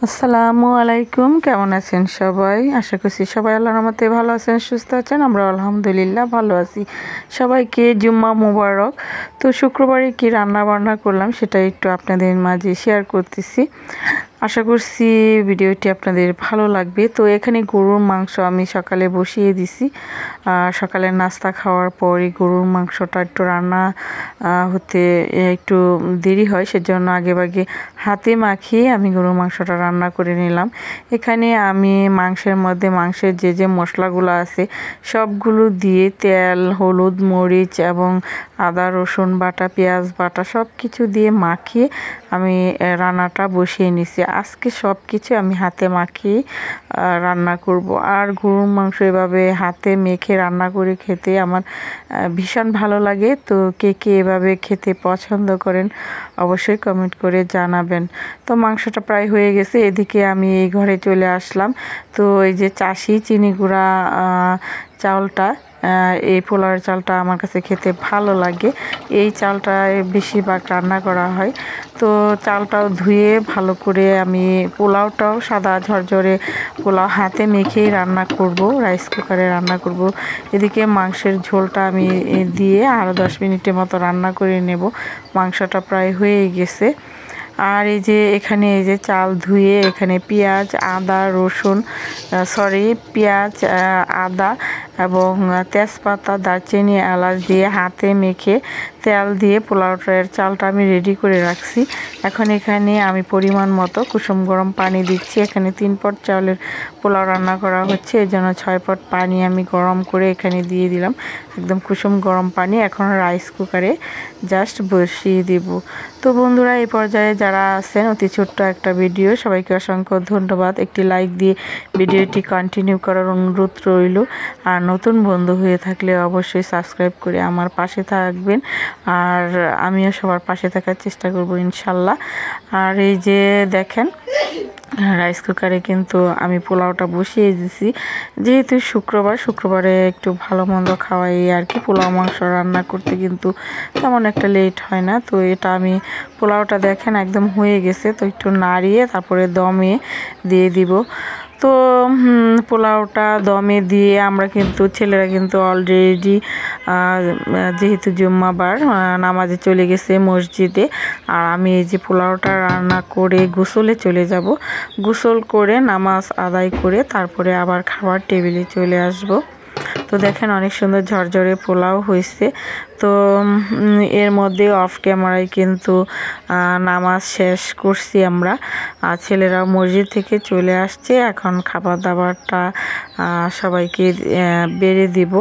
আসসালামু আলাইকুম, কেমন আছেন সবাই? আশা করছি সবাই আল্লাহর রহমতে ভালো আছেন, সুস্থ আছেন। আমরা আলহামদুলিল্লাহ ভালো আছি। সবাইকে জুম্মা মুবারক। তো শুক্রবারে কি রান্না বান্না করলাম সেটা একটু আপনাদের মাঝে শেয়ার করতেছি। আশা করছি ভিডিওটি আপনাদের ভালো লাগবে। তো এখানে গরুর মাংস আমি সকালে বসিয়ে দিছি। সকালে নাস্তা খাওয়ার পরই গরুর মাংসটা একটু রান্না হতে একটু দেরি হয়, সেজন্য আগেভাগে হাতে মাখিয়ে আমি গরুর মাংসটা রান্না করে নিলাম। এখানে আমি মাংসের যে মশলাগুলো আছে সবগুলো দিয়ে তেল, হলুদ, মরিচ এবং আদা রসুন বাটা, পেঁয়াজ বাটা সব কিছু দিয়ে মাখিয়ে আমি রান্নাটা বসিয়ে নিছি। আজকে সব কিছু আমি হাতে মাখিয়ে রান্না করব। আর গরুর মাংস এভাবে হাতে মেখে রান্না করে খেতে আমার ভীষণ ভালো লাগে। তো কে কে এভাবে খেতে পছন্দ করেন অবশ্যই কমেন্ট করে জানাবেন। তো মাংসটা প্রায় হয়ে গেছে, এদিকে আমি এই ঘরে চলে আসলাম। তো এই যে চাষি চিনি গুঁড়া চাউলটা, এই পোলাওয়ের চালটা আমার কাছে খেতে ভালো লাগে। এই চালটায় বেশিরভাগ রান্না করা হয়। তো চালটাও ধুয়ে ভালো করে আমি পোলাওটাও সাদা ঝরঝরে পোলাও হাতে মেখেই রান্না করব, রাইস কুকারে রান্না করব। এদিকে মাংসের ঝোলটা আমি দিয়ে আরও 10 মিনিটের মতো রান্না করে নেব। মাংসটা প্রায় হয়ে গেছে। আর এই যে এখানে এই যে চাল ধুয়ে এখানে পেঁয়াজ আদা এবং তেজপাতা, দারচিনি, এলাচ দিয়ে হাতে মেখে তেল দিয়ে পোলাওটার চালটা আমি রেডি করে রাখছি। এখন এখানে আমি পরিমাণ মতো কুসুম গরম পানি দিচ্ছি। এখানে 3 পট চাউলের পোলাও রান্না করা হচ্ছে, এর জন্য 6 পট পানি আমি গরম করে এখানে দিয়ে দিলাম, একদম কুসুম গরম পানি। এখন রাইস কুকারে জাস্ট বসিয়ে দেব। তো বন্ধুরা, এই পর্যায়ে যারা আছেন, অতি ছোট্ট একটা ভিডিও, সবাইকে অসংখ্য ধন্যবাদ। একটি লাইক দিয়ে ভিডিওটি কন্টিনিউ করার অনুরোধ রইল। আর নতুন বন্ধু হয়ে থাকলে অবশ্যই সাবস্ক্রাইব করে আমার পাশে থাকবেন। আর আমিও সবার পাশে থাকার চেষ্টা করব ইনশাল্লাহ। আর এই যে দেখেন রাইস কুকারে কিন্তু আমি পোলাওটা বসিয়ে দিছি। যেহেতু শুক্রবারে একটু ভালো মন্দ খাওয়াই আর কি, পোলাও মাংস রান্না করতে কিন্তু তেমন একটা লেট হয় না। তো এটা আমি পোলাওটা দেখেন একদম হয়ে গেছে। তো একটু নাড়িয়ে তারপরে দমে দিয়ে দিব। তো পোলাওটা দমে দিয়ে আমরা কিন্তু ছেলেরা কিন্তু অলরেডি যেহেতু জুম্মাবার নামাজে চলে গেছে মসজিদে। আর আমি এই যে পোলাওটা রান্না করে গোসলে চলে যাব। গোসল করে নামাজ আদায় করে তারপরে আবার খাবার টেবিলে চলে আসব। তো দেখেন অনেক সুন্দর ঝরঝরে পোলাও হয়েছে। তো এর মধ্যে অফ ক্যামেরায় কিন্তু নামাজ শেষ করছি আমরা। ছেলেরা মসজিদ থেকে চলে আসছে। এখন খাবার দাবারটা সবাইকে বেড়ে দিব।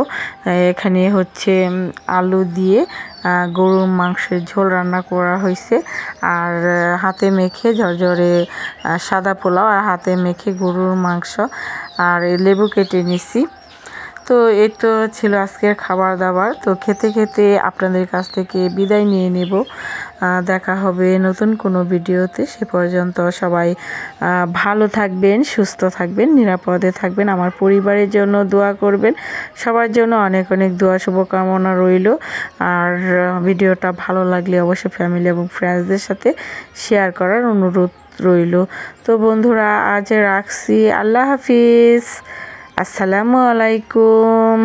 এখানে হচ্ছে আলু দিয়ে গরুর মাংসের ঝোল রান্না করা হয়েছে। আর হাতে মেখে ঝরঝরে সাদা পোলাও আর হাতে মেখে গরুর মাংস আর লেবু কেটে নিছি। তো এই তো ছিল আজকের খাবার দাবার। তো খেতে খেতে আপনাদের কাছ থেকে বিদায় নিয়ে নেব। দেখা হবে নতুন কোনো ভিডিওতে। সে পর্যন্ত সবাই ভালো থাকবেন, সুস্থ থাকবেন, নিরাপদে থাকবেন। আমার পরিবারের জন্য দোয়া করবেন। সবার জন্য অনেক অনেক দোয়া শুভকামনা রইল। আর ভিডিওটা ভালো লাগলে অবশ্যই ফ্যামিলি এবং ফ্রেন্ডসদের সাথে শেয়ার করার অনুরোধ রইল। তো বন্ধুরা, আজ রাখছি। আল্লাহ হাফিজ। আসসালামু আলাইকুম।